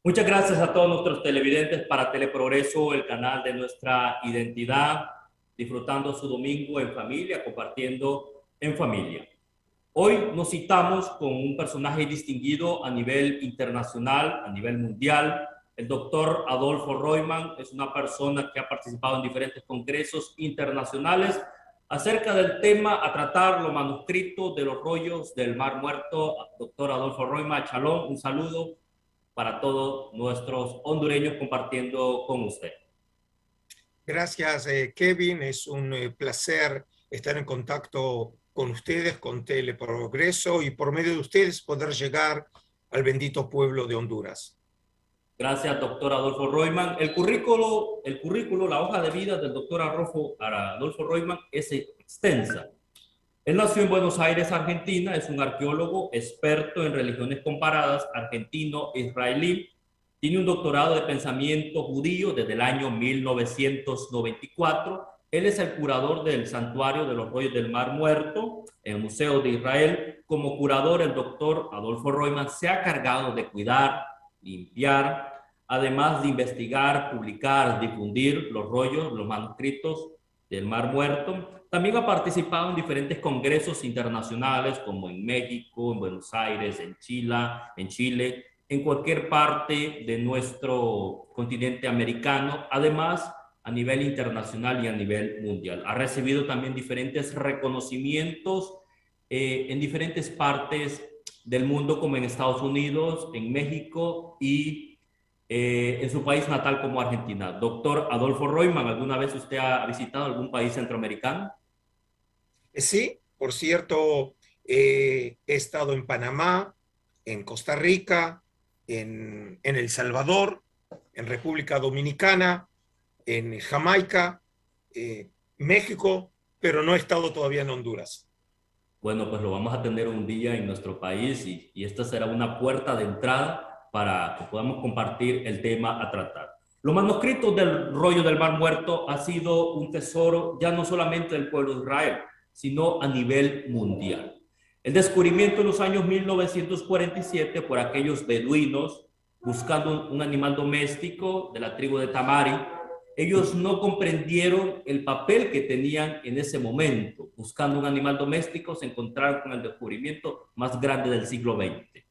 Muchas gracias a todos nuestros televidentes para Teleprogreso, el canal de nuestra identidad, disfrutando su domingo en familia, compartiendo en familia. Hoy nos citamos con un personaje distinguido a nivel internacional, a nivel mundial. El doctor Adolfo Royman es una persona que ha participado en diferentes congresos internacionales acerca del tema a tratar, los manuscritos de los rollos del Mar Muerto. Doctor Adolfo Royman, Chalón, un saludo para todos nuestros hondureños compartiendo con usted. Gracias, Kevin. Es un placer estar en contacto con ustedes, con Teleprogreso, y por medio de ustedes poder llegar al bendito pueblo de Honduras. Gracias, doctor Adolfo Royman. El currículo, la hoja de vida del doctor Adolfo Royman es extensa. Él nació en Buenos Aires, Argentina, es un arqueólogo experto en religiones comparadas, argentino-israelí. Tiene un doctorado de pensamiento judío desde el año 1994. Él es el curador del Santuario de los Rollos del Mar Muerto, en el Museo de Israel. Como curador, el doctor Adolfo Royman se ha cargado de cuidar, limpiar, además de investigar, publicar, difundir los rollos, los manuscritos del Mar Muerto. También ha participado en diferentes congresos internacionales, como en México, en Buenos Aires, en Chile, en cualquier parte de nuestro continente americano, además a nivel internacional y a nivel mundial. Ha recibido también diferentes reconocimientos en diferentes partes del mundo, como en Estados Unidos, en México y en su país natal como Argentina. Doctor Adolfo Royman, ¿alguna vez usted ha visitado algún país centroamericano? Sí, por cierto, he estado en Panamá, en Costa Rica, en El Salvador, en República Dominicana, en Jamaica, México, pero no he estado todavía en Honduras. Bueno, pues lo vamos a tener un día en nuestro país y esta será una puerta de entrada para que podamos compartir el tema a tratar. Los manuscritos del rollo del Mar Muerto ha sido un tesoro ya no solamente del pueblo de Israel, sino a nivel mundial. El descubrimiento en los años 1947 por aquellos beduinos buscando un animal doméstico de la tribu de Tamari. Ellos no comprendieron el papel que tenían en ese momento. Buscando un animal doméstico, se encontraron con el descubrimiento más grande del siglo XX.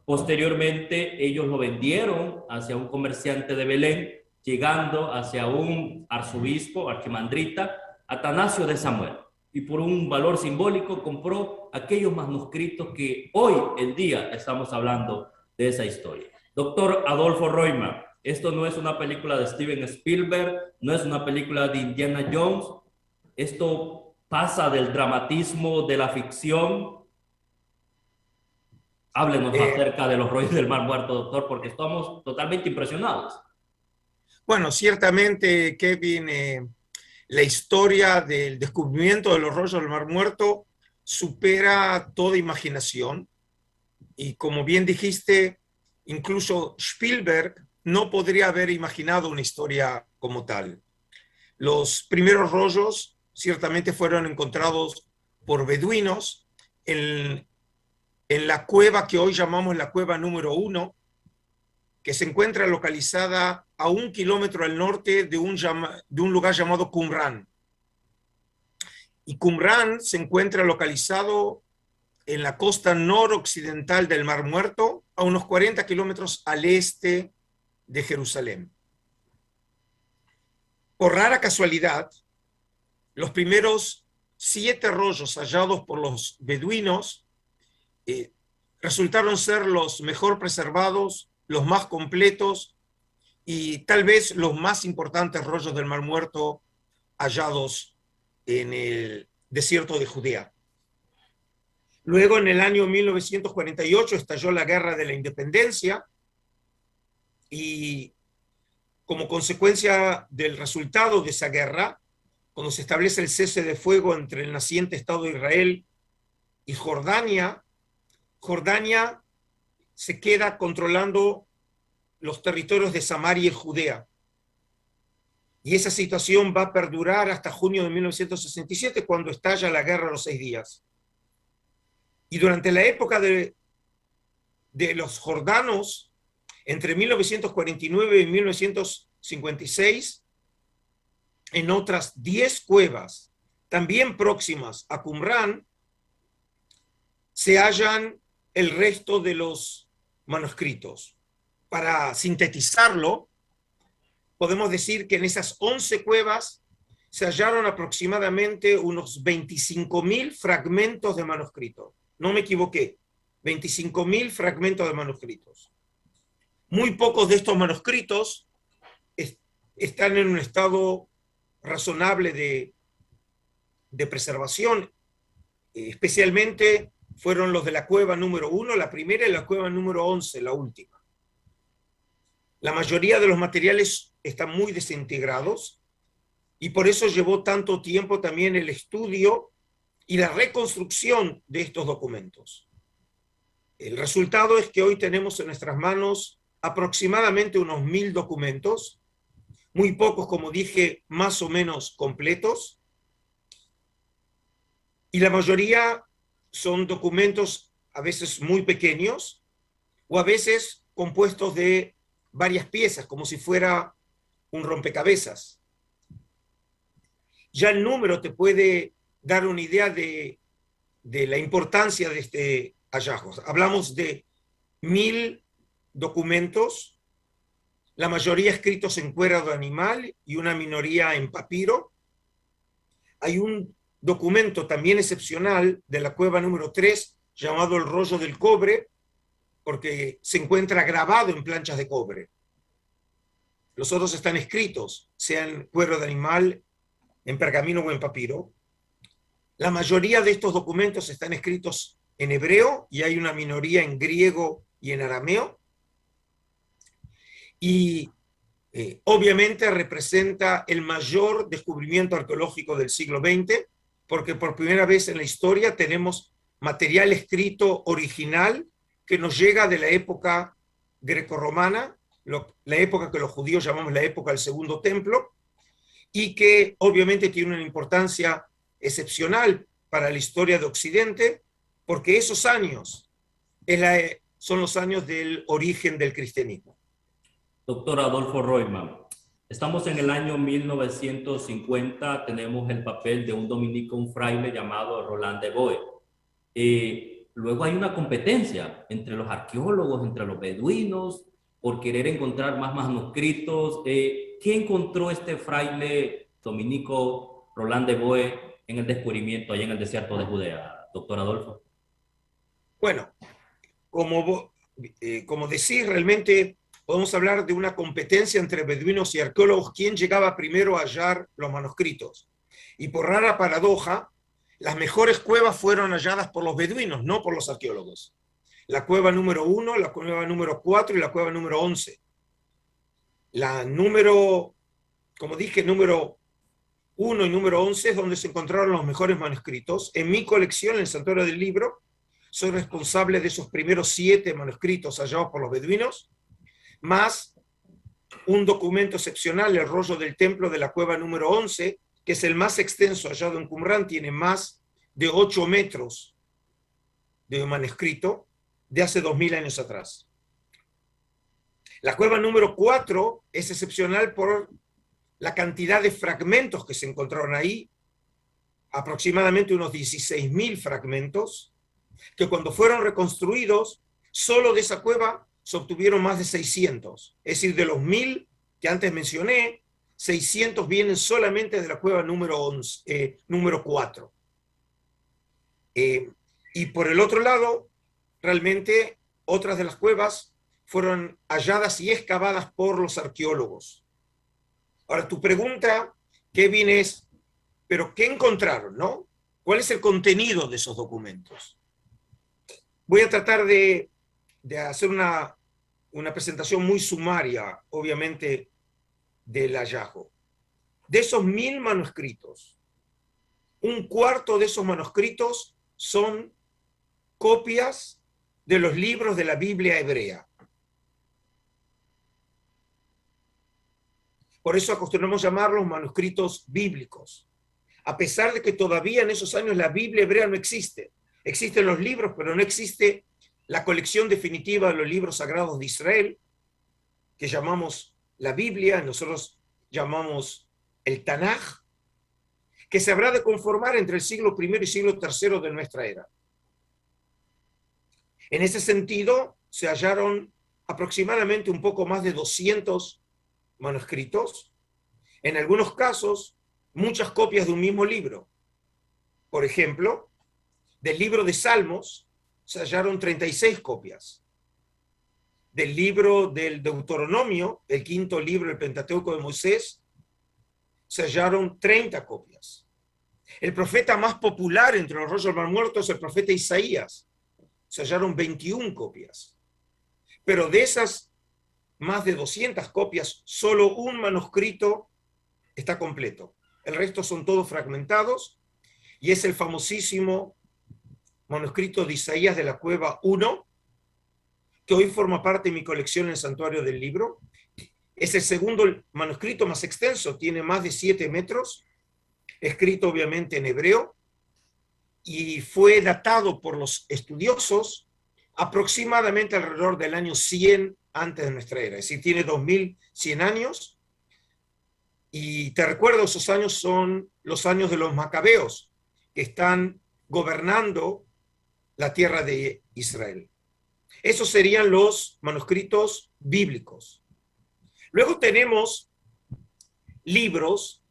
Posteriormente, ellos lo vendieron hacia un comerciante de Belén, llegando hacia un arzobispo, archimandrita, Atanasio de Samuel. Y por un valor simbólico compró aquellos manuscritos que hoy en día estamos hablando de esa historia. Doctor Adolfo Royman, esto no es una película de Steven Spielberg, no es una película de Indiana Jones. Esto pasa del dramatismo de la ficción. Háblenos Eh, acerca de los rollos del Mar Muerto, doctor, porque estamos totalmente impresionados. bueno, ciertamente, Kevin, la historia del descubrimiento de los rollos del Mar Muerto supera toda imaginación. Y como bien dijiste, incluso Spielberg no podría haber imaginado una historia como tal. Los primeros rollos ciertamente fueron encontrados por beduinos en la cueva que hoy llamamos la cueva número 1, que se encuentra localizada a 1 kilómetro al norte de un lugar llamado Qumran. Y Qumran se encuentra localizado en la costa noroccidental del Mar Muerto, a unos 40 kilómetros al este de Jerusalén. Por rara casualidad, los primeros 7 rollos hallados por los beduinos resultaron ser los mejor preservados, los más completos y tal vez los más importantes rollos del Mar Muerto hallados en el desierto de Judea. Luego, en el año 1948, estalló la Guerra de la Independencia y como consecuencia del resultado de esa guerra, cuando se establece el cese de fuego entre el naciente Estado de Israel y Jordania, Jordania se queda controlando los territorios de Samaria y Judea. Y esa situación va a perdurar hasta junio de 1967, cuando estalla la Guerra de los 6 días. Y durante la época de los jordanos, entre 1949 y 1956, en otras 10 cuevas, también próximas a Qumrán, se hallan el resto de los manuscritos. Para sintetizarlo, podemos decir que en esas 11 cuevas se hallaron aproximadamente unos 25.000 fragmentos de manuscritos. No me equivoqué, 25.000 fragmentos de manuscritos. Muy pocos de estos manuscritos están en un estado razonable de preservación, especialmente fueron los de la cueva número 1, la primera, y la cueva número 11, la última. La mayoría de los materiales están muy desintegrados y por eso llevó tanto tiempo también el estudio y la reconstrucción de estos documentos. El resultado es que hoy tenemos en nuestras manos aproximadamente unos 1.000 documentos, muy pocos, como dije, más o menos completos, y la mayoría son documentos a veces muy pequeños o a veces compuestos de varias piezas, como si fuera un rompecabezas. Ya el número te puede dar una idea de la importancia de este hallazgo. Hablamos de 1.000 documentos, la mayoría escritos en cuero de animal y una minoría en papiro. Hay un documento también excepcional de la cueva número 3 llamado el rollo del cobre, porque se encuentra grabado en planchas de cobre. Los otros están escritos, sea en cuero de animal, en pergamino o en papiro. La mayoría de estos documentos están escritos en hebreo y hay una minoría en griego y en arameo. Y obviamente representa el mayor descubrimiento arqueológico del siglo XX, porque por primera vez en la historia tenemos material escrito original que nos llega de la época grecorromana, la época que los judíos llamamos la época del Segundo Templo, y que obviamente tiene una importancia excepcional para la historia de Occidente, porque esos años son los años del origen del cristianismo. Doctor Adolfo Roitman, estamos en el año 1950, tenemos el papel de un dominico, un fraile llamado Roland de Boe. Luego hay una competencia entre los arqueólogos, entre los beduinos, por querer encontrar más manuscritos. ¿Qué encontró este fraile dominico Roland de Boe en el descubrimiento allá en el desierto de Judea, doctor Adolfo? Bueno, como decís, realmente podemos hablar de una competencia entre beduinos y arqueólogos, quién llegaba primero a hallar los manuscritos. Y por rara paradoja, las mejores cuevas fueron halladas por los beduinos, no por los arqueólogos. La cueva número 1, la cueva número 4 y la cueva número 11. La número, como dije, número 1 y número 11 es donde se encontraron los mejores manuscritos. En mi colección, en el Santuario del Libro, soy responsable de esos primeros 7 manuscritos hallados por los beduinos, más un documento excepcional, el rollo del templo de la cueva número 11, que es el más extenso hallado en Qumrán, tiene más de 8 metros de manuscrito de hace 2000 años atrás. La cueva número 4 es excepcional por la cantidad de fragmentos que se encontraron ahí, aproximadamente unos 16.000 fragmentos, que cuando fueron reconstruidos, solo de esa cueva se obtuvieron más de 600. Es decir, de los 1.000 que antes mencioné, 600 vienen solamente de la cueva número 4. Y por el otro lado, realmente otras de las cuevas fueron halladas y excavadas por los arqueólogos. Ahora, tu pregunta, Kevin, es, ¿pero qué encontraron, no? ¿Cuál es el contenido de esos documentos? Voy a tratar de hacer una presentación muy sumaria, obviamente, del hallazgo. De esos 1.000 manuscritos, un cuarto de esos manuscritos son copias de los libros de la Biblia hebrea. Por eso acostumbramos llamarlos manuscritos bíblicos. A pesar de que todavía en esos años la Biblia hebrea no existe. Existen los libros, pero no existe la colección definitiva de los libros sagrados de Israel. que llamamos la Biblia, nosotros llamamos el Tanaj, que se habrá de conformar entre el siglo I y siglo III de nuestra era. En ese sentido, se hallaron aproximadamente un poco más de 200 manuscritos, en algunos casos, muchas copias de un mismo libro. Por ejemplo, del libro de Salmos se hallaron 36 copias. Del libro del Deuteronomio, el quinto libro del Pentateuco de Moisés, se hallaron 30 copias. El profeta más popular entre los rollos del Mar Muerto es el profeta Isaías. Se hallaron 21 copias. Pero de esas más de 200 copias, solo un manuscrito está completo. El resto son todos fragmentados y es el famosísimo manuscrito de Isaías de la Cueva 1, que hoy forma parte de mi colección en el Santuario del Libro. Es el segundo manuscrito más extenso, tiene más de 7 metros, escrito obviamente en hebreo, y fue datado por los estudiosos aproximadamente alrededor del año 100 antes de nuestra era, es decir, tiene 2100 años, y te recuerdo, esos años son los años de los macabeos, que están gobernando la tierra de Israel. Esos serían los manuscritos bíblicos. Luego tenemos libros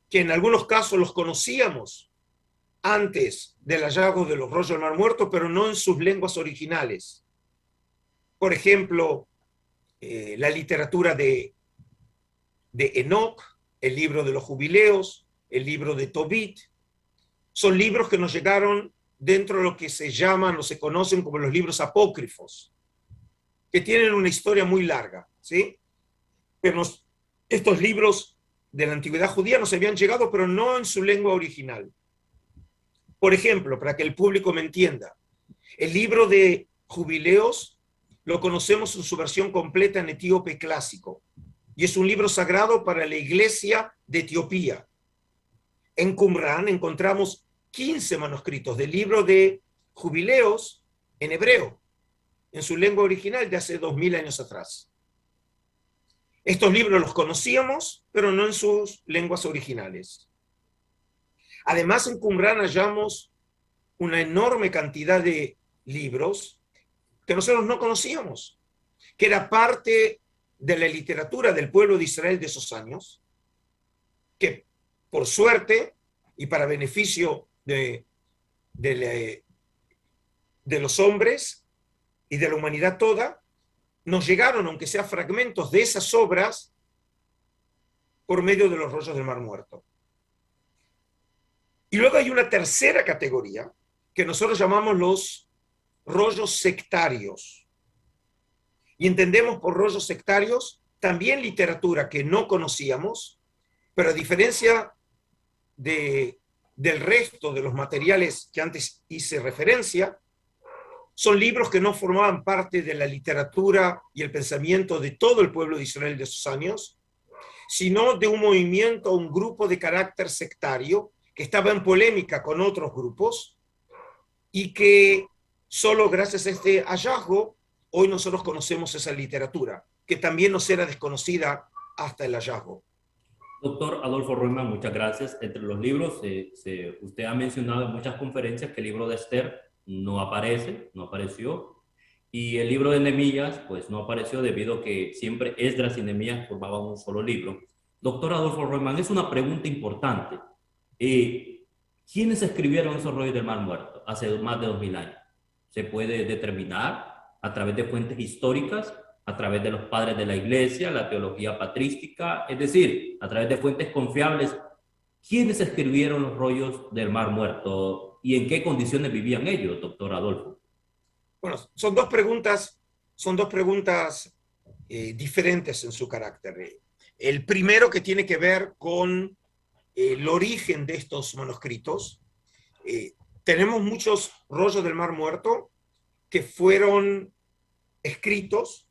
que en algunos casos los conocíamos antes del hallazgo de los rollos del Mar Muerto, pero no en sus lenguas originales. Por ejemplo, la literatura de Enoc, el libro de los jubileos, el libro de Tobit, son libros que nos llegaron dentro de lo que se llaman o se conocen como los libros apócrifos, que tienen una historia muy larga, ¿sí? Pero estos libros de la antigüedad judía nos habían llegado, pero no en su lengua original. Por ejemplo, para que el público me entienda, el libro de Jubileos lo conocemos en su versión completa en etíope clásico, y es un libro sagrado para la iglesia de Etiopía. En Qumrán encontramos 15 manuscritos del libro de Jubileos en hebreo, en su lengua original de hace 2000 años atrás. Estos libros los conocíamos, pero no en sus lenguas originales. Además, en Qumrán hallamos una enorme cantidad de libros que nosotros no conocíamos, que era parte de la literatura del pueblo de Israel de esos años, que por suerte y para beneficio de los hombres y de la humanidad toda, nos llegaron, aunque sea fragmentos de esas obras, por medio de los rollos del Mar Muerto. Y luego hay una tercera categoría que nosotros llamamos los rollos sectarios. Y entendemos por rollos sectarios también literatura que no conocíamos, pero a diferencia del resto de los materiales que antes hice referencia, son libros que no formaban parte de la literatura y el pensamiento de todo el pueblo de Israel de esos años, sino de un movimiento, un grupo de carácter sectario que estaba en polémica con otros grupos y que solo gracias a este hallazgo hoy nosotros conocemos esa literatura, que también nos era desconocida hasta el hallazgo. Doctor Adolfo Roima, muchas gracias. Entre los libros, usted ha mencionado en muchas conferencias que el libro de Esther no apareció, y el libro de Nehemías, pues no apareció debido a que siempre Esdras y Nehemías formaban un solo libro. Doctor Adolfo Roima, es una pregunta importante. ¿Quiénes escribieron esos rollos del Mar Muerto hace más de 2000 años? ¿Se puede determinar a través de fuentes históricas, a través de los padres de la iglesia, la teología patrística, es decir, a través de fuentes confiables? ¿Quiénes escribieron los rollos del Mar Muerto y en qué condiciones vivían ellos, doctor Adolfo? Bueno, son dos preguntas diferentes en su carácter. El primero, que tiene que ver con el origen de estos manuscritos. Tenemos muchos rollos del Mar Muerto que fueron escritos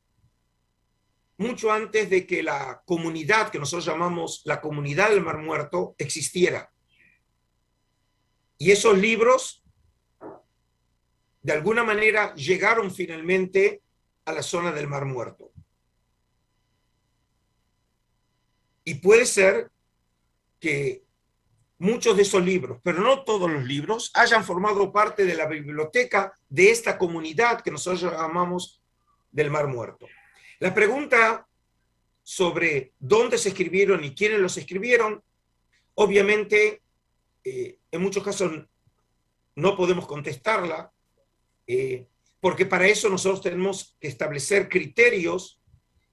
mucho antes de que la comunidad, que nosotros llamamos la comunidad del Mar Muerto, existiera. Y esos libros, de alguna manera, llegaron finalmente a la zona del Mar Muerto. Y puede ser que muchos de esos libros, pero no todos los libros, hayan formado parte de la biblioteca de esta comunidad que nosotros llamamos del Mar Muerto. La pregunta sobre dónde se escribieron y quiénes los escribieron, obviamente, en muchos casos no podemos contestarla, porque para eso nosotros tenemos que establecer criterios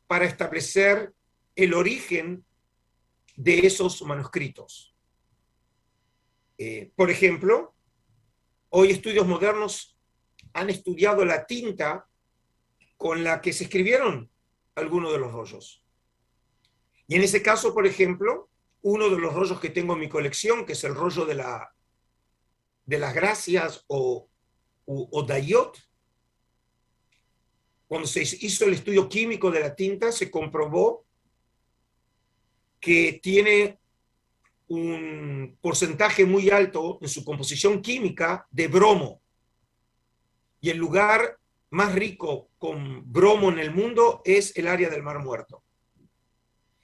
para establecer el origen de esos manuscritos. Por ejemplo, hoy estudios modernos han estudiado la tinta con la que se escribieron algunos de los rollos. Y en ese caso, por ejemplo, uno de los rollos que tengo en mi colección, que es el rollo de las gracias o Dayot, cuando se hizo el estudio químico de la tinta, se comprobó que tiene un porcentaje muy alto en su composición química de bromo. Y el lugar más rico con bromo en el mundo es el área del Mar Muerto.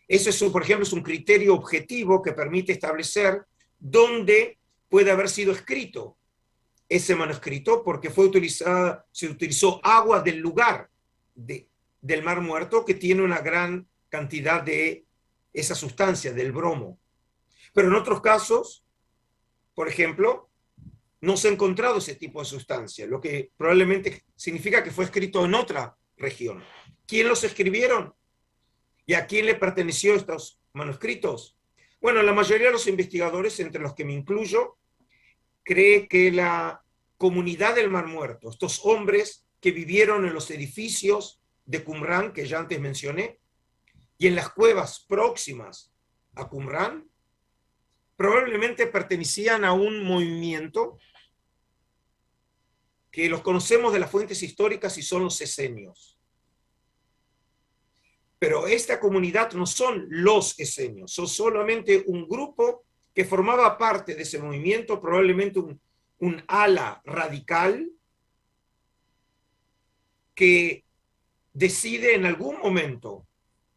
Eso, por ejemplo, es un criterio objetivo que permite establecer dónde puede haber sido escrito ese manuscrito, porque se utilizó agua del lugar del Mar Muerto, que tiene una gran cantidad de esa sustancia, del bromo. Pero en otros casos, por ejemplo, no se ha encontrado ese tipo de sustancia, lo que probablemente significa que fue escrito en otra región. ¿Quién los escribieron? ¿Y a quién le perteneció estos manuscritos? Bueno, la mayoría de los investigadores, entre los que me incluyo, cree que la comunidad del Mar Muerto, estos hombres que vivieron en los edificios de Qumrán, que ya antes mencioné, y en las cuevas próximas a Qumrán, probablemente pertenecían a un movimiento que los conocemos de las fuentes históricas y son los esenios. Pero esta comunidad no son los esenios, son solamente un grupo que formaba parte de ese movimiento, probablemente un ala radical que decide en algún momento,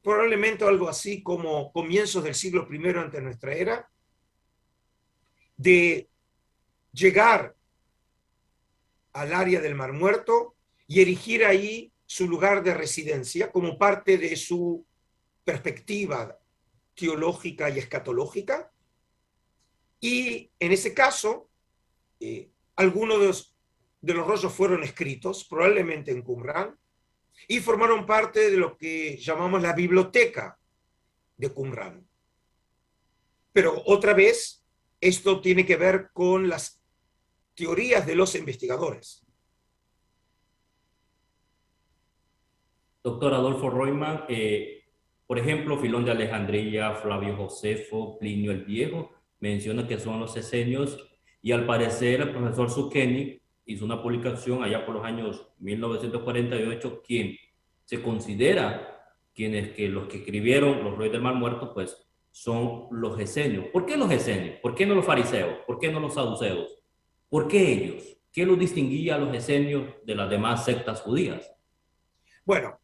probablemente algo así como comienzos del siglo I antes de nuestra era, de llegar al área del Mar Muerto y erigir ahí su lugar de residencia como parte de su perspectiva teológica y escatológica. Y en ese caso, algunos de los rollos fueron escritos, probablemente en Qumrán, y formaron parte de lo que llamamos la biblioteca de Qumrán. Pero otra vez, esto tiene que ver con las teorías de los investigadores. Doctor Adolfo Royman, por ejemplo, Filón de Alejandría, Flavio Josefo, Plinio el Viejo, menciona que son los esenios, y al parecer el profesor Zucchini hizo una publicación allá por los años 1948, quien se considera los que escribieron los Rollos del Mar Muerto, pues son los esenios. ¿Por qué los esenios? ¿Por qué no los fariseos? ¿Por qué no los saduceos? ¿Por qué ellos? ¿Qué los distinguía a los esenios de las demás sectas judías? Bueno,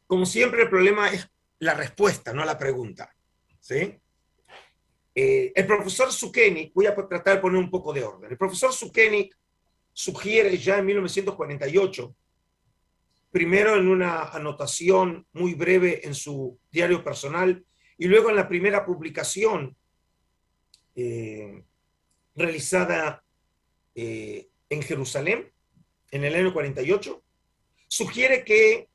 como siempre, el problema es la respuesta, no la pregunta, ¿sí? El profesor Zucchini, voy a tratar de poner un poco de orden. El profesor Zucchini sugiere ya en 1948, primero en una anotación muy breve en su diario personal y luego en la primera publicación realizada en Jerusalén en el año 48, sugiere que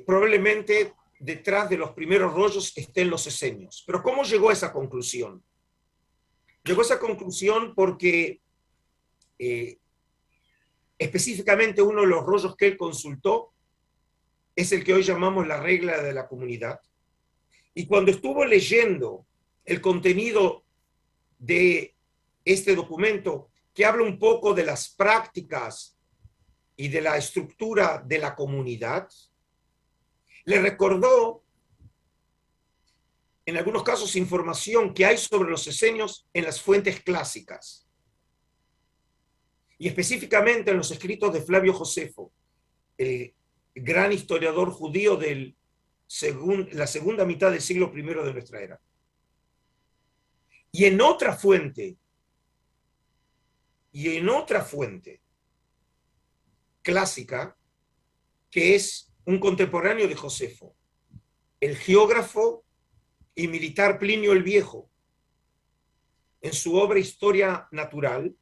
probablemente detrás de los primeros rollos estén los esenios. Pero ¿cómo llegó a esa conclusión? Llegó a esa conclusión porque específicamente uno de los rollos que él consultó es el que hoy llamamos la regla de la comunidad. Y cuando estuvo leyendo el contenido de este documento, que habla un poco de las prácticas y de la estructura de la comunidad, le recordó, en algunos casos, información que hay sobre los esenios en las fuentes clásicas. Y específicamente en los escritos de Flavio Josefo, el gran historiador judío de la segunda mitad del siglo I de nuestra era. Y en otra fuente clásica, que es un contemporáneo de Josefo, el geógrafo y militar Plinio el Viejo, en su obra Historia Natural,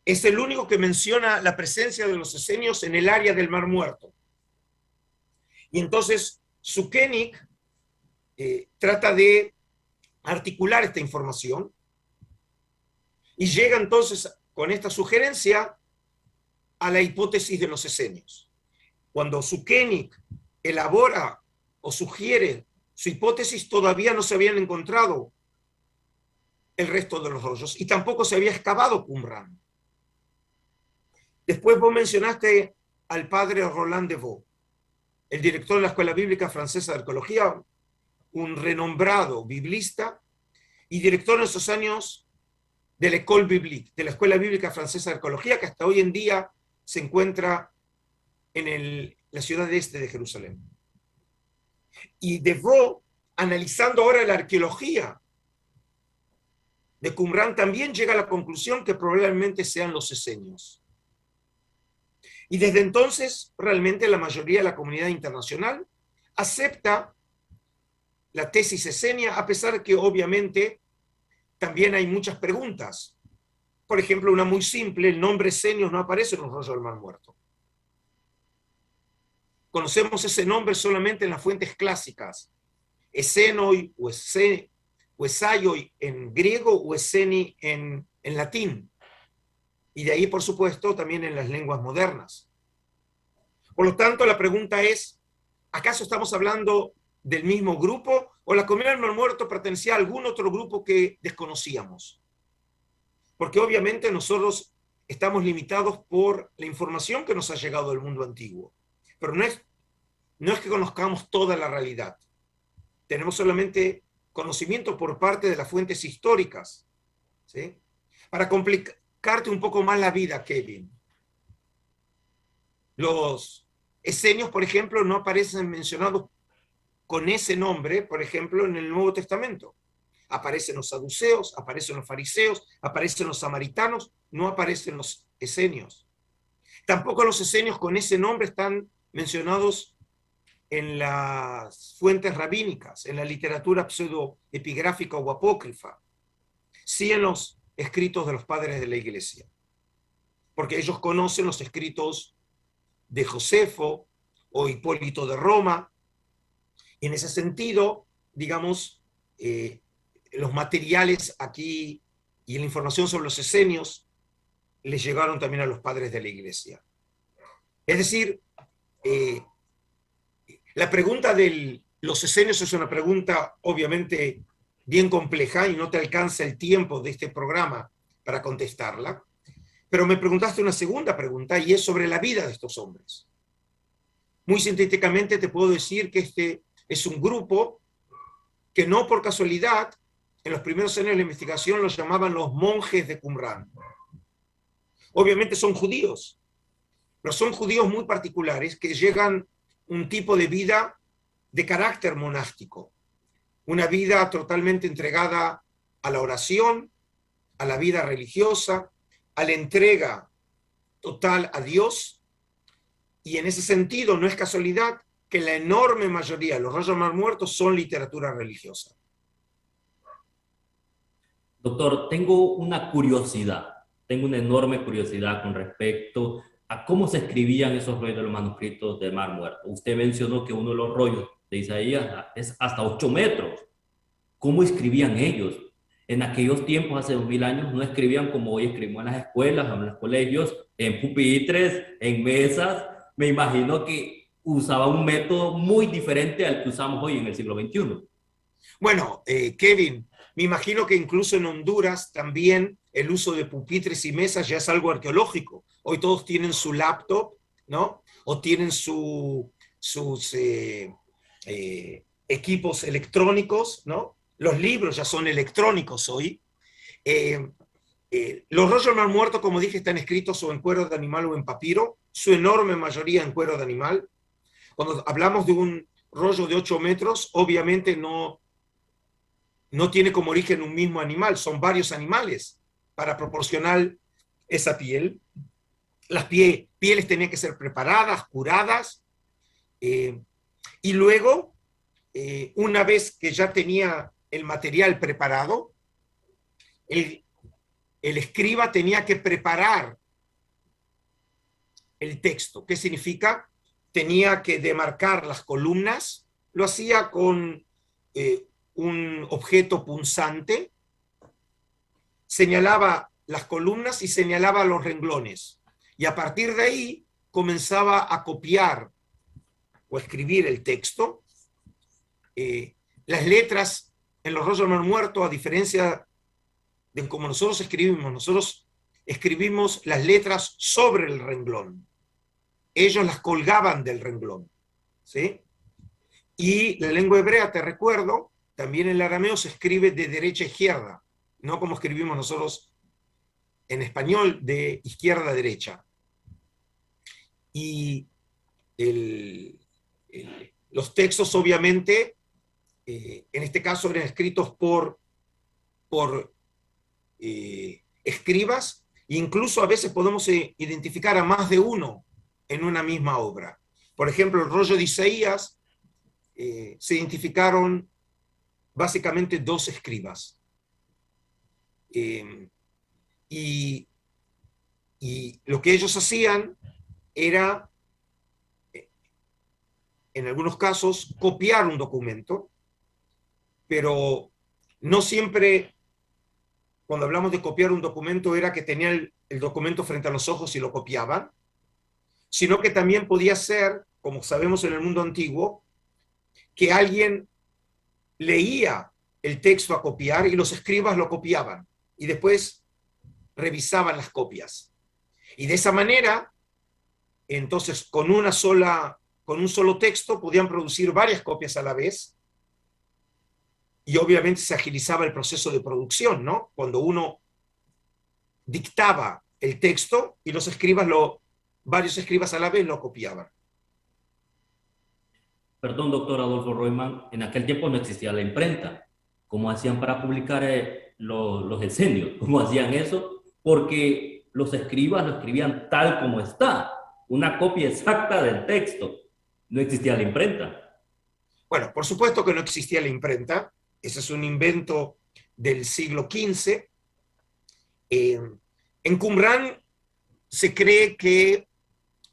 es el único que menciona la presencia de los esenios en el área del Mar Muerto. Y entonces Sukenik trata de articular esta información y llega entonces con esta sugerencia a la hipótesis de los esenios. Cuando Sukenik elabora o sugiere su hipótesis, todavía no se habían encontrado el resto de los rollos y tampoco se había excavado Qumran. Después vos mencionaste al padre Roland de Vaux, el director de la Escuela Bíblica Francesa de Arqueología, un renombrado biblista y director en esos años de la École Biblique, de la Escuela Bíblica Francesa de Arqueología, que hasta hoy en día se encuentra en la ciudad este de Jerusalén. Y de Vaux, analizando ahora la arqueología de Qumran, también llega a la conclusión que probablemente sean los esenios. Y desde entonces, realmente la mayoría de la comunidad internacional acepta la tesis esenia, a pesar que obviamente también hay muchas preguntas. Por ejemplo, una muy simple: el nombre esenios no aparece en los rollos del Mar Muerto. Conocemos ese nombre solamente en las fuentes clásicas: Esenoi o Esaioi en griego o Eseni en latín. Y de ahí, por supuesto, también en las lenguas modernas. Por lo tanto, la pregunta es: ¿acaso estamos hablando del mismo grupo o la comunidad del Mar Muerto pertenecía a algún otro grupo que desconocíamos? Porque obviamente nosotros estamos limitados por la información que nos ha llegado del mundo antiguo. Pero no es que conozcamos toda la realidad. Tenemos solamente conocimiento por parte de las fuentes históricas, ¿sí? Para complicarte un poco más la vida, Kevin, los esenios, por ejemplo, no aparecen mencionados con ese nombre, por ejemplo, en el Nuevo Testamento. Aparecen los saduceos, aparecen los fariseos, aparecen los samaritanos, no aparecen los esenios. Tampoco los esenios con ese nombre están mencionados en las fuentes rabínicas, en la literatura pseudoepigráfica o apócrifa, sí en los escritos de los padres de la Iglesia, porque ellos conocen los escritos de Josefo o Hipólito de Roma. Y en ese sentido, digamos, los materiales aquí y la información sobre los esenios les llegaron también a los padres de la Iglesia. Es decir, la pregunta de los esenios es una pregunta obviamente bien compleja y no te alcanza el tiempo de este programa para contestarla, pero me preguntaste una segunda pregunta y es sobre la vida de estos hombres. Muy sintéticamente te puedo decir que este es un grupo que no por casualidad en los primeros años de la investigación los llamaban los monjes de Qumran. Obviamente son judíos, pero son judíos muy particulares que llegan un tipo de vida de carácter monástico, una vida totalmente entregada a la oración, a la vida religiosa, a la entrega total a Dios, y en ese sentido no es casualidad que la enorme mayoría de los rollos del Mar Muerto son literatura religiosa. Doctor, tengo una curiosidad, tengo una enorme curiosidad con respecto a cómo se escribían esos rollos de los manuscritos del Mar Muerto. Usted mencionó que uno de los rollos de Isaías es hasta 8 metros. ¿Cómo escribían ellos? En aquellos tiempos, hace 2000 años, no escribían como hoy escribimos en las escuelas, en los colegios, en pupitres, en mesas. Me imagino que usaba un método muy diferente al que usamos hoy en el siglo XXI. Bueno, Kevin, me imagino que incluso en Honduras también el uso de pupitres y mesas ya es algo arqueológico. Hoy todos tienen su laptop, ¿no? O tienen sus equipos electrónicos, ¿no? Los libros ya son electrónicos hoy. Los rollos del Mar Muerto, como dije, están escritos o en cuero de animal o en papiro. su enorme mayoría en cuero de animal. Cuando hablamos de un rollo de 8 metros, obviamente no tiene como origen un mismo animal, son varios animales para proporcionar esa piel. Las pieles tenían que ser preparadas, curadas, y luego, una vez que ya tenía el material preparado, el escriba tenía que preparar el texto. ¿Qué significa? Tenía que demarcar las columnas, lo hacía con un objeto punzante, señalaba las columnas y señalaba los renglones. Y a partir de ahí comenzaba a copiar o escribir el texto. Las letras en los rollos del Mar Muerto, a diferencia de como nosotros escribimos las letras sobre el renglón. Ellos las colgaban del renglón, ¿sí? Y la lengua hebrea, te recuerdo, también el arameo se escribe de derecha a izquierda, no como escribimos nosotros en español, de izquierda a derecha. Y los textos, obviamente, en este caso eran escritos por escribas, e incluso a veces podemos identificar a más de uno en una misma obra. Por ejemplo, el rollo de Isaías, se identificaron básicamente 2 escribas. Y lo que ellos hacían era, en algunos casos, copiar un documento, pero no siempre, cuando hablamos de copiar un documento, era que tenían el documento frente a los ojos y lo copiaban, sino que también podía ser, como sabemos en el mundo antiguo, que alguien leía el texto a copiar y los escribas lo copiaban y después revisaban las copias. Y de esa manera, entonces, con un solo texto podían producir varias copias a la vez, y obviamente se agilizaba el proceso de producción, ¿no? Cuando uno dictaba el texto y varios escribas a la vez lo copiaban. Perdón, doctor Adolfo Royman, en aquel tiempo no existía la imprenta. ¿Cómo hacían para publicar los esenios? ¿Cómo hacían eso? Porque los escribas lo escribían tal como está, una copia exacta del texto. No existía la imprenta. Bueno, por supuesto que no existía la imprenta. Ese es un invento del siglo XV. En Qumrán se cree que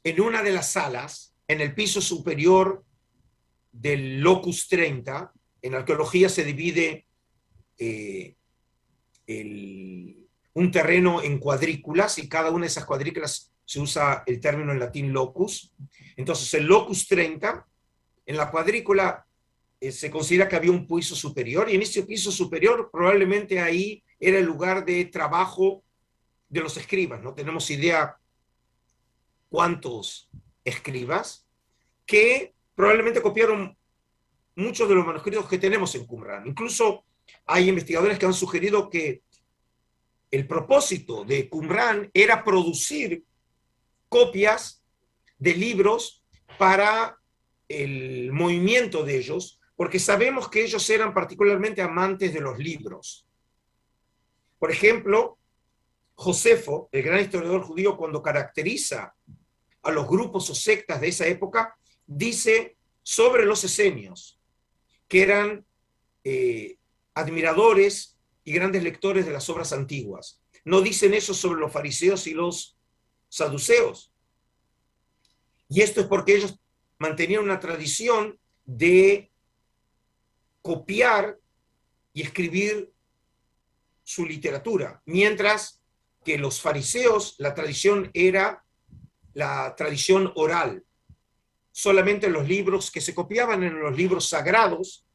en una de las salas, en el piso superior del Locus 30, en arqueología se divide un terreno en cuadrículas, y cada una de esas cuadrículas se usa el término en latín locus. Entonces el Locus 30, en la cuadrícula se considera que había un piso superior, y en ese piso superior probablemente ahí era el lugar de trabajo de los escribas. No tenemos idea cuántos escribas, que probablemente copiaron muchos de los manuscritos que tenemos en Qumrán. Incluso hay investigadores que han sugerido que el propósito de Qumrán era producir copias de libros para el movimiento de ellos, porque sabemos que ellos eran particularmente amantes de los libros. Por ejemplo, Josefo, el gran historiador judío, cuando caracteriza a los grupos o sectas de esa época, dice sobre los esenios que eran admiradores y grandes lectores de las obras antiguas. No dicen eso sobre los fariseos y los saduceos. Y esto es porque ellos mantenían una tradición de copiar y escribir su literatura, mientras que los fariseos, la tradición era la tradición oral. Solamente los libros que se copiaban eran los libros sagrados,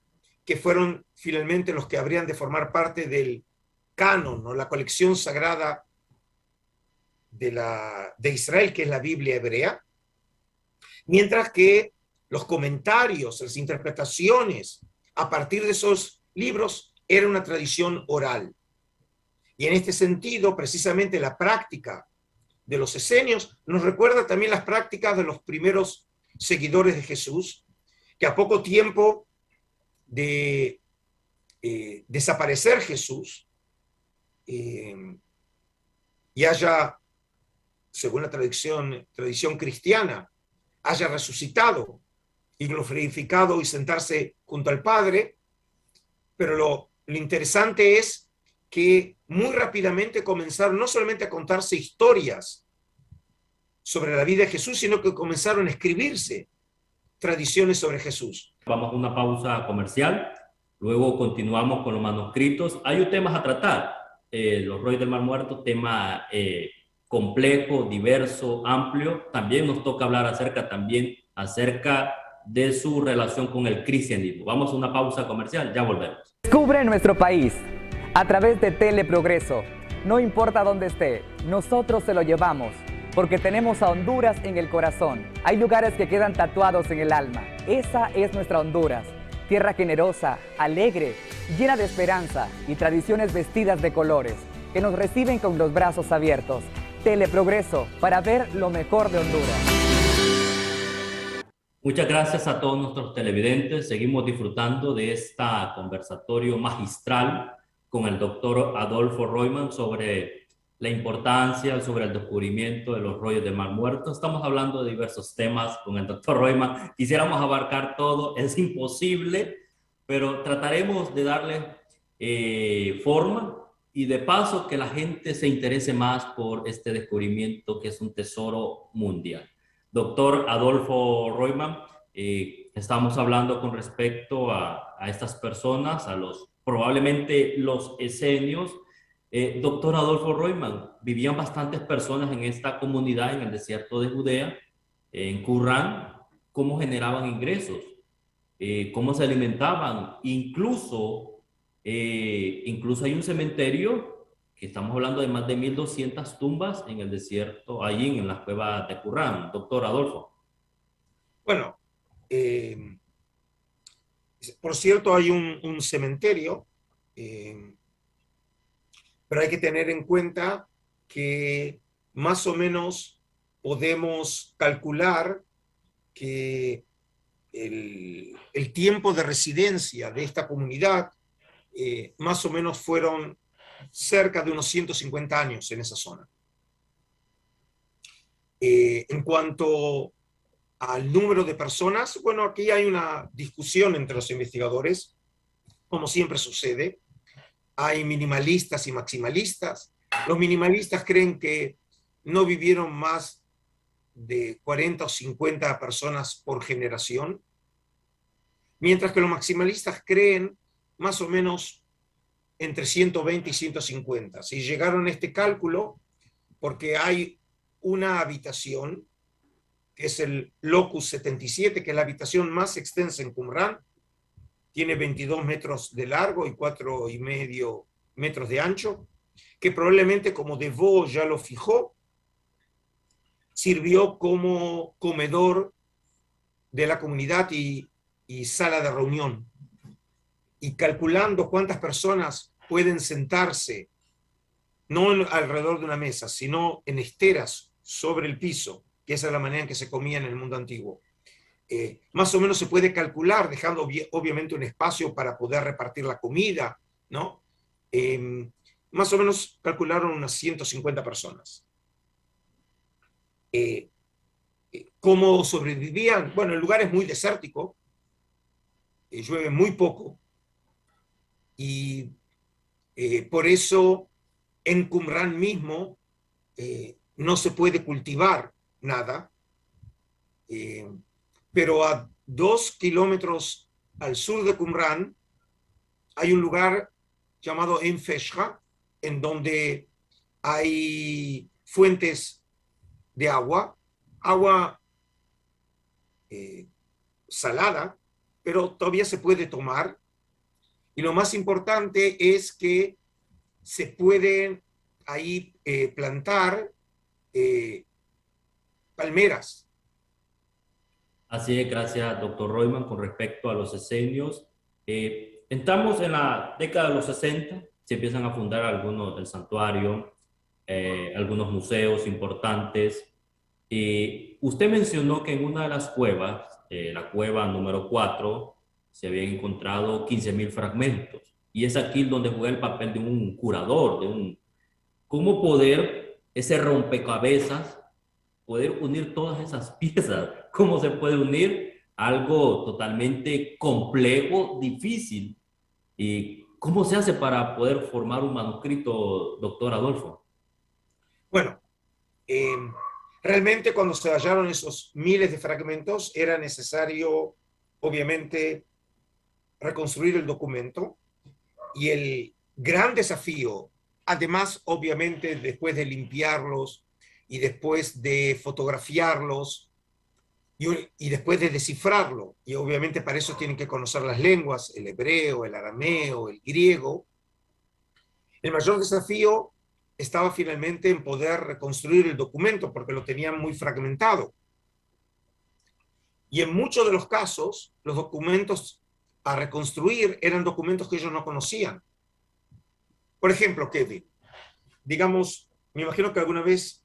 que fueron finalmente los que habrían de formar parte del canon o la colección sagrada de Israel, que es la Biblia hebrea, mientras que los comentarios, las interpretaciones a partir de esos libros era una tradición oral. Y en este sentido, precisamente la práctica de los esenios, nos recuerda también las prácticas de los primeros seguidores de Jesús, que a poco tiempo de desaparecer Jesús y haya, según la tradición cristiana, haya resucitado y glorificado y sentarse junto al Padre, pero lo interesante es que muy rápidamente comenzaron no solamente a contarse historias sobre la vida de Jesús, sino que comenzaron a escribirse tradiciones sobre Jesús. Vamos a una pausa comercial, luego continuamos con los manuscritos. Hay un tema a tratar, los rollos del Mar Muerto, tema complejo, diverso, amplio. También nos toca hablar acerca de su relación con el cristianismo. Vamos a una pausa comercial, ya volvemos. Descubre nuestro país a través de Teleprogreso. No importa dónde esté, nosotros se lo llevamos, porque tenemos a Honduras en el corazón. Hay lugares que quedan tatuados en el alma. Esa es nuestra Honduras, tierra generosa, alegre, llena de esperanza y tradiciones vestidas de colores, que nos reciben con los brazos abiertos. Teleprogreso, para ver lo mejor de Honduras. Muchas gracias a todos nuestros televidentes. Seguimos disfrutando de esta conversatorio magistral con el doctor Adolfo Royman sobre la importancia, sobre el descubrimiento de los rollos del Mar Muerto. Estamos hablando de diversos temas con el doctor Royman. Quisiéramos abarcar todo, es imposible, pero trataremos de darle forma y de paso que la gente se interese más por este descubrimiento que es un tesoro mundial. Doctor Adolfo Royman, estamos hablando con respecto a estas personas, probablemente los esenios. Doctor Adolfo Royman, vivían bastantes personas en esta comunidad en el desierto de Judea, en Qumran. ¿Cómo generaban ingresos? ¿Cómo se alimentaban? Incluso hay un cementerio que estamos hablando de más de 1,200 tumbas en el desierto, allí en las cuevas de Qumran. Doctor Adolfo. Bueno, por cierto, hay un cementerio, pero hay que tener en cuenta que más o menos podemos calcular que el tiempo de residencia de esta comunidad más o menos fueron cerca de unos 150 años en esa zona. En cuanto al número de personas, bueno, aquí hay una discusión entre los investigadores, como siempre sucede. Hay minimalistas y maximalistas. Los minimalistas creen que no vivieron más de 40 o 50 personas por generación, mientras que los maximalistas creen más o menos entre 120 y 150. Si llegaron a este cálculo, porque hay una habitación, que es el Locus 77, que es la habitación más extensa en Qumran, tiene 22 metros de largo y 4,5 metros de ancho, que probablemente, como De Vaux ya lo fijó, sirvió como comedor de la comunidad y sala de reunión. Y calculando cuántas personas pueden sentarse, no alrededor de una mesa, sino en esteras sobre el piso, que esa es la manera en que se comía en el mundo antiguo, más o menos se puede calcular, dejando obviamente un espacio para poder repartir la comida, ¿no? Más o menos calcularon unas 150 personas. ¿Cómo sobrevivían? Bueno, el lugar es muy desértico, llueve muy poco, y por eso en Qumran mismo no se puede cultivar nada, pero a 2 kilómetros al sur de Qumran hay un lugar llamado En Feshra, en donde hay fuentes de agua salada, pero todavía se puede tomar. Y lo más importante es que se pueden ahí plantar palmeras. Así es, gracias, doctor Royman. Con respecto a los esenios, entramos en la década de los 60, se empiezan a fundar algunos del santuario, algunos museos importantes. Usted mencionó que en una de las cuevas, la cueva número 4, se habían encontrado 15.000 fragmentos. Y es aquí donde juega el papel de un curador, de un... ¿Cómo poder, ese rompecabezas, poder unir todas esas piezas? ¿Cómo se puede unir algo totalmente complejo, difícil? ¿Y cómo se hace para poder formar un manuscrito, doctor Adolfo? Bueno, eh, realmente cuando se hallaron esos miles de fragmentos era necesario, obviamente, reconstruir el documento, y el gran desafío, además, obviamente, después de limpiarlos y después de fotografiarlos y después de descifrarlo, y obviamente para eso tienen que conocer las lenguas, el hebreo, el arameo, el griego, el mayor desafío estaba finalmente en poder reconstruir el documento porque lo tenían muy fragmentado. Y en muchos de los casos, los documentos a reconstruir eran documentos que ellos no conocían. Por ejemplo, Kevin, digamos, me imagino que alguna vez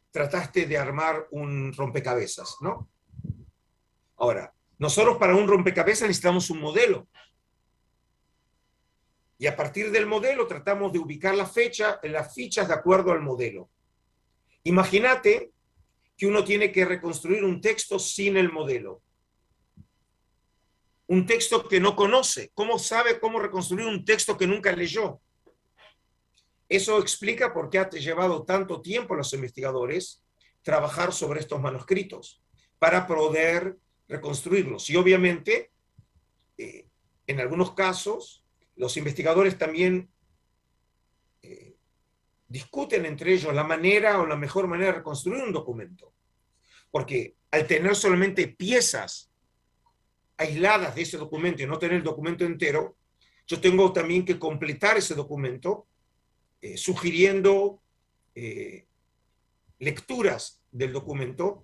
trataste de armar un rompecabezas, ¿no? Ahora, nosotros para un rompecabezas necesitamos un modelo. Y a partir del modelo tratamos de ubicar la fecha en las fichas de acuerdo al modelo. Imagínate que uno tiene que reconstruir un texto sin el modelo. Un texto que no conoce. ¿Cómo sabe cómo reconstruir un texto que nunca leyó? Eso explica por qué ha llevado tanto tiempo a los investigadores trabajar sobre estos manuscritos, para poder reconstruirlos. Y obviamente, en algunos casos, los investigadores también discuten entre ellos la manera o la mejor manera de reconstruir un documento. Porque al tener solamente piezas aisladas de ese documento y no tener el documento entero, yo tengo también que completar ese documento sugiriendo lecturas del documento,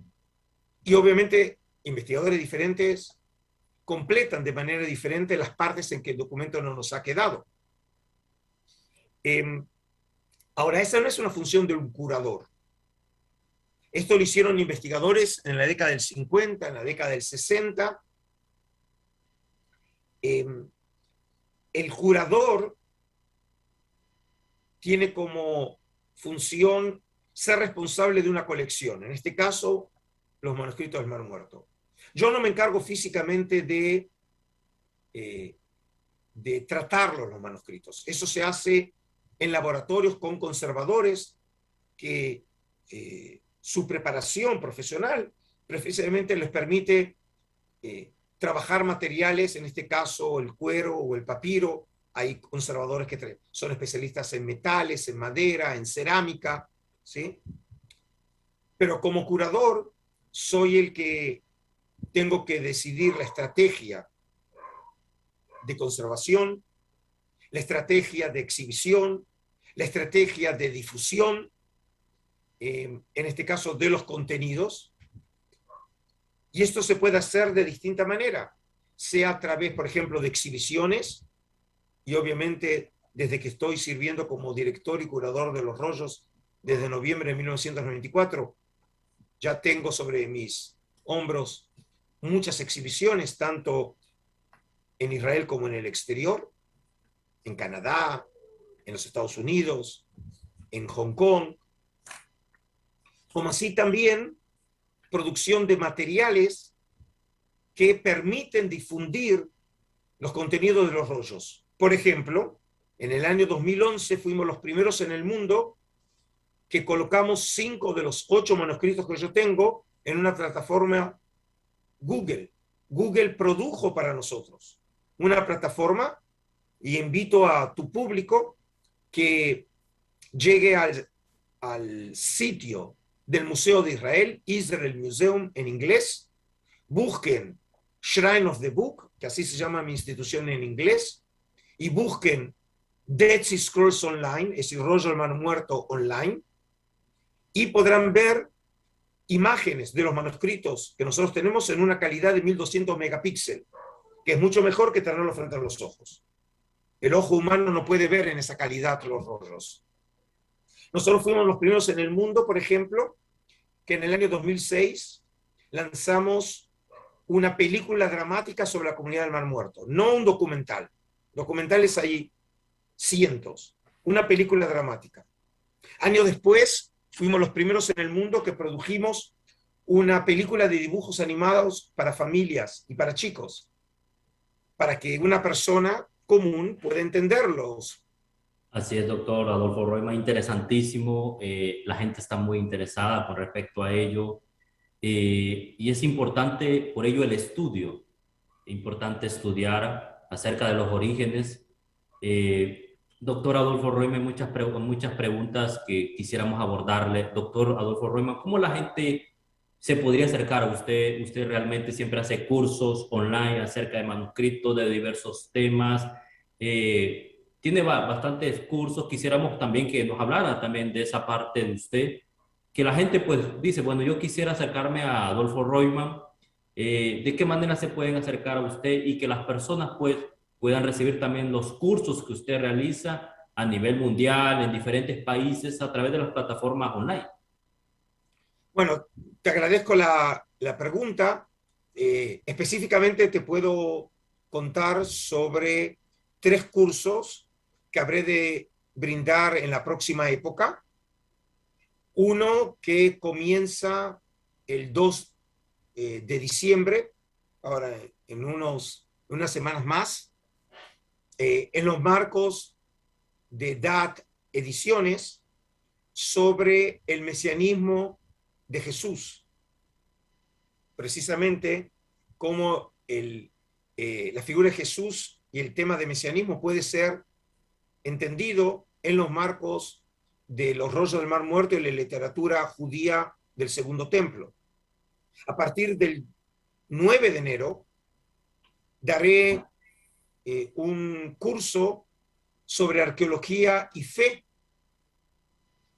y obviamente investigadores diferentes completan de manera diferente las partes en que el documento no nos ha quedado. Ahora, esa no es una función de un curador. Esto lo hicieron investigadores en la década del 50, en la década del 60. El curador tiene como función ser responsable de una colección, en este caso, los manuscritos del Mar Muerto. Yo no me encargo físicamente de tratarlos, los manuscritos. Eso se hace en laboratorios con conservadores que su preparación profesional precisamente les permite trabajar materiales, en este caso el cuero o el papiro. Hay conservadores que son especialistas en metales, en madera, en cerámica, ¿sí? Pero como curador soy el que tengo que decidir la estrategia de conservación, la estrategia de exhibición, la estrategia de difusión, en este caso de los contenidos. Y esto se puede hacer de distinta manera, sea a través, por ejemplo, de exhibiciones, y obviamente desde que estoy sirviendo como director y curador de los rollos desde noviembre de 1994, ya tengo sobre mis hombros muchas exhibiciones, tanto en Israel como en el exterior, en Canadá, en los Estados Unidos, en Hong Kong, como así también producción de materiales que permiten difundir los contenidos de los rollos. Por ejemplo, en el año 2011 fuimos los primeros en el mundo que colocamos 5 de los 8 manuscritos que yo tengo en una plataforma Google. Google produjo para nosotros una plataforma, y invito a tu público que llegue al sitio del Museo de Israel, Israel Museum en inglés, busquen Shrine of the Book, que así se llama mi institución en inglés, y busquen Dead Sea Scrolls Online, es el rollo del Mar Muerto online, y podrán ver imágenes de los manuscritos que nosotros tenemos en una calidad de 1200 megapíxeles, que es mucho mejor que tenerlo frente a los ojos. El ojo humano no puede ver en esa calidad los rollos. Nosotros fuimos los primeros en el mundo, por ejemplo, que en el año 2006 lanzamos una película dramática sobre la comunidad del Mar Muerto, no un documental. Documentales hay cientos. Una película dramática. Años después, fuimos los primeros en el mundo que produjimos una película de dibujos animados para familias y para chicos, para que una persona común pueda entenderlos. Así es, doctor Adolfo Roima, interesantísimo. La gente está muy interesada con respecto a ello. Y es importante, por ello, el estudio. Importante estudiar acerca de los orígenes. Doctor Adolfo Roima, muchas preguntas que quisiéramos abordarle. Doctor Adolfo Roima, ¿cómo la gente se podría acercar a usted? Usted realmente siempre hace cursos online acerca de manuscritos de diversos temas. Tiene bastantes cursos. Quisiéramos también que nos hablara también de esa parte de usted, que la gente pues dice, bueno, yo quisiera acercarme a Adolfo Roima. ¿De qué manera se pueden acercar a usted y que las personas pues puedan recibir también los cursos que usted realiza a nivel mundial, en diferentes países, a través de las plataformas online? Bueno, te agradezco la pregunta. Específicamente te puedo contar sobre 3 cursos que habré de brindar en la próxima época. Uno que comienza el 2 de diciembre, ahora en unas semanas más, en los marcos de DAT Ediciones, sobre el mesianismo de Jesús. Precisamente cómo la figura de Jesús y el tema de mesianismo puede ser entendido en los marcos de los rollos del Mar Muerto y la literatura judía del Segundo Templo. A partir del 9 de enero daré un curso sobre arqueología y fe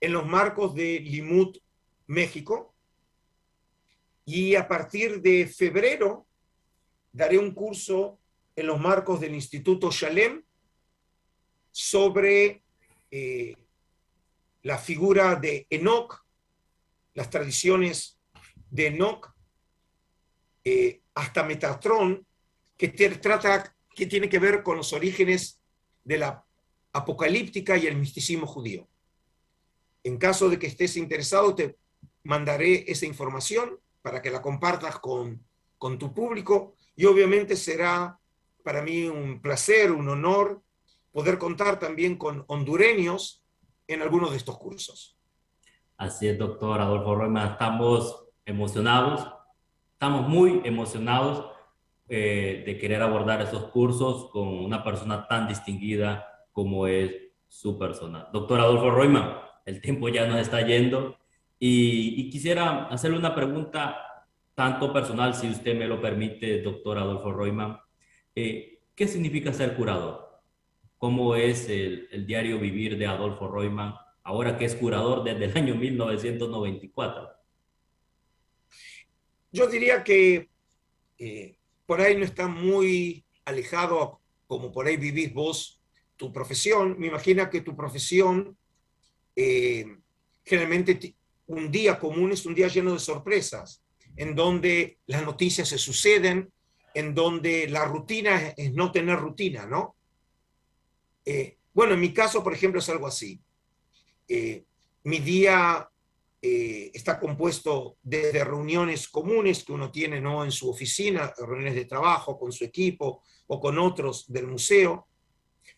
en los marcos de Limud México, y a partir de febrero daré un curso en los marcos del Instituto Shalem sobre la figura de Enoc, las tradiciones de Enoc, hasta Metatrón, que tiene que ver con los orígenes de la apocalíptica y el misticismo judío. En caso de que estés interesado, te mandaré esa información para que la compartas con tu público, y obviamente será para mí un placer, un honor poder contar también con hondureños en algunos de estos cursos. Así es, doctor Adolfo Roima, estamos emocionados, estamos muy emocionados de querer abordar esos cursos con una persona tan distinguida como es su persona. Doctor Adolfo Roima, el tiempo ya nos está yendo y quisiera hacerle una pregunta tanto personal, si usted me lo permite, doctor Adolfo Roima. ¿Qué significa ser curador? ¿Cómo es el diario vivir de Adolfo Roima, ahora que es curador desde el año 1994? Yo diría que por ahí no está muy alejado como por ahí vivís vos tu profesión. Me imagino que tu profesión generalmente un día común es un día lleno de sorpresas, en donde las noticias se suceden, en donde la rutina es no tener rutina, ¿no? Bueno, en mi caso, por ejemplo, es algo así. Mi día está compuesto de reuniones comunes que uno tiene, ¿no?, en su oficina, reuniones de trabajo con su equipo o con otros del museo.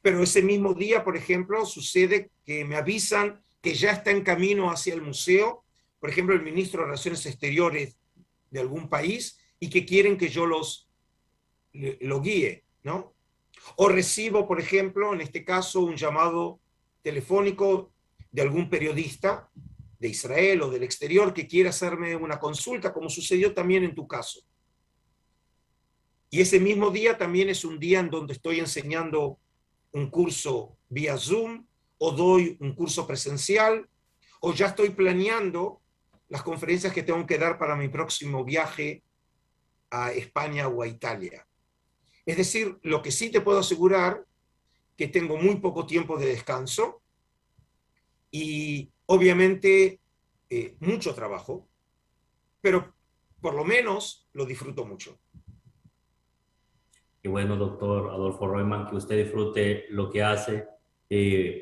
Pero ese mismo día, por ejemplo, sucede que me avisan que ya está en camino hacia el museo, por ejemplo, el ministro de Relaciones Exteriores de algún país, y que quieren que yo lo guíe, ¿no? O recibo, por ejemplo, en este caso, un llamado telefónico de algún periodista de Israel o del exterior que quiere hacerme una consulta, como sucedió también en tu caso. Y ese mismo día también es un día en donde estoy enseñando un curso vía Zoom, o doy un curso presencial, o ya estoy planeando las conferencias que tengo que dar para mi próximo viaje a España o a Italia. Es decir, lo que sí te puedo asegurar que tengo muy poco tiempo de descanso y obviamente mucho trabajo, pero por lo menos lo disfruto mucho. Y bueno, doctor Adolfo Royman, que usted disfrute lo que hace.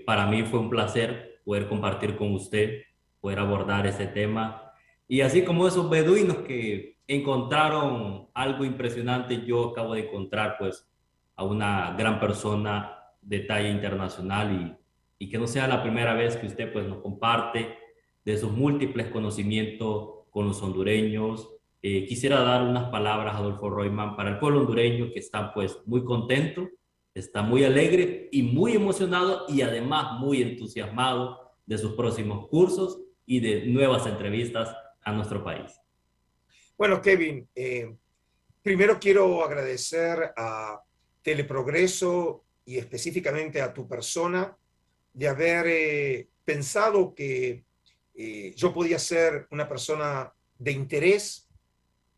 Para mí fue un placer poder compartir con usted, poder abordar ese tema. Y así como esos beduinos que encontraron algo impresionante, yo acabo de encontrar pues a una gran persona de talla internacional y que no sea la primera vez que usted pues nos comparte de sus múltiples conocimientos con los hondureños. Quisiera dar unas palabras, Adolfo Royman, para el pueblo hondureño que está pues muy contento, está muy alegre y muy emocionado y además muy entusiasmado de sus próximos cursos y de nuevas entrevistas a nuestro país. Bueno, Kevin, primero quiero agradecer a Teleprogreso y específicamente a tu persona de haber pensado que yo podía ser una persona de interés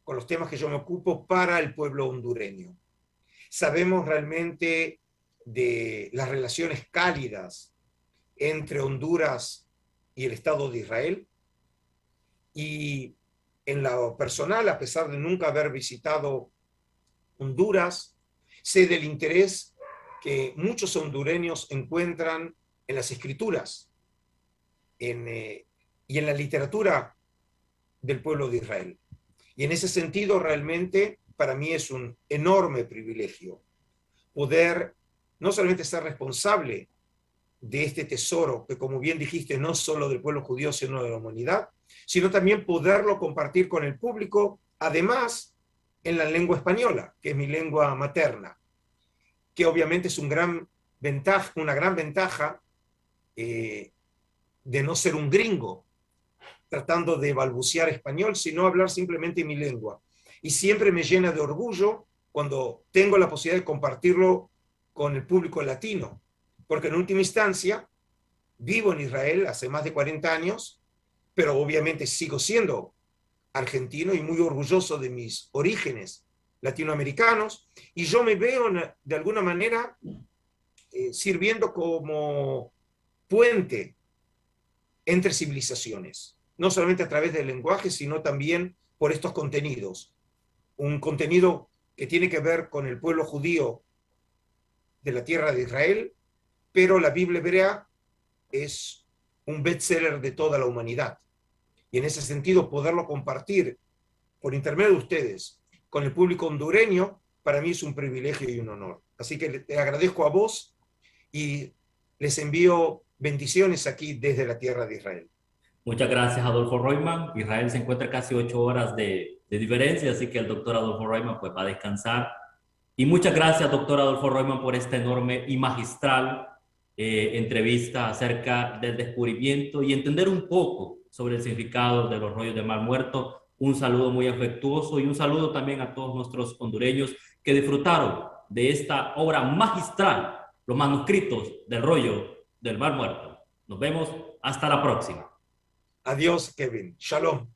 con los temas que yo me ocupo para el pueblo hondureño. Sabemos realmente de las relaciones cálidas entre Honduras y el Estado de Israel y en lo personal, a pesar de nunca haber visitado Honduras, sé del interés que muchos hondureños encuentran en las escrituras y en la literatura del pueblo de Israel. Y en ese sentido, realmente, para mí es un enorme privilegio poder no solamente ser responsable de este tesoro, que como bien dijiste, no solo del pueblo judío, sino de la humanidad, sino también poderlo compartir con el público, además en la lengua española, que es mi lengua materna, que obviamente es una gran ventaja de no ser un gringo, tratando de balbucear español, sino hablar simplemente mi lengua. Y siempre me llena de orgullo cuando tengo la posibilidad de compartirlo con el público latino, porque en última instancia vivo en Israel hace más de 40 años, pero obviamente sigo siendo argentino y muy orgulloso de mis orígenes latinoamericanos, y yo me veo de alguna manera sirviendo como puente entre civilizaciones, no solamente a través del lenguaje, sino también por estos contenidos. Un contenido que tiene que ver con el pueblo judío de la tierra de Israel, pero la Biblia hebrea es un bestseller de toda la humanidad. Y en ese sentido, poderlo compartir por intermedio de ustedes con el público hondureño, para mí es un privilegio y un honor. Así que te agradezco a vos y les envío bendiciones aquí desde la tierra de Israel. Muchas gracias, Adolfo Royman. Israel se encuentra casi 8 horas de diferencia, así que el doctor Adolfo Royman pues va a descansar. Y muchas gracias, doctor Adolfo Royman, por esta enorme y magistral entrevista acerca del descubrimiento y entender un poco sobre el significado de los rollos del Mar Muerto. Un saludo muy afectuoso y un saludo también a todos nuestros hondureños que disfrutaron de esta obra magistral, los manuscritos del rollo del Mar Muerto. Nos vemos hasta la próxima. Adiós, Kevin. Shalom.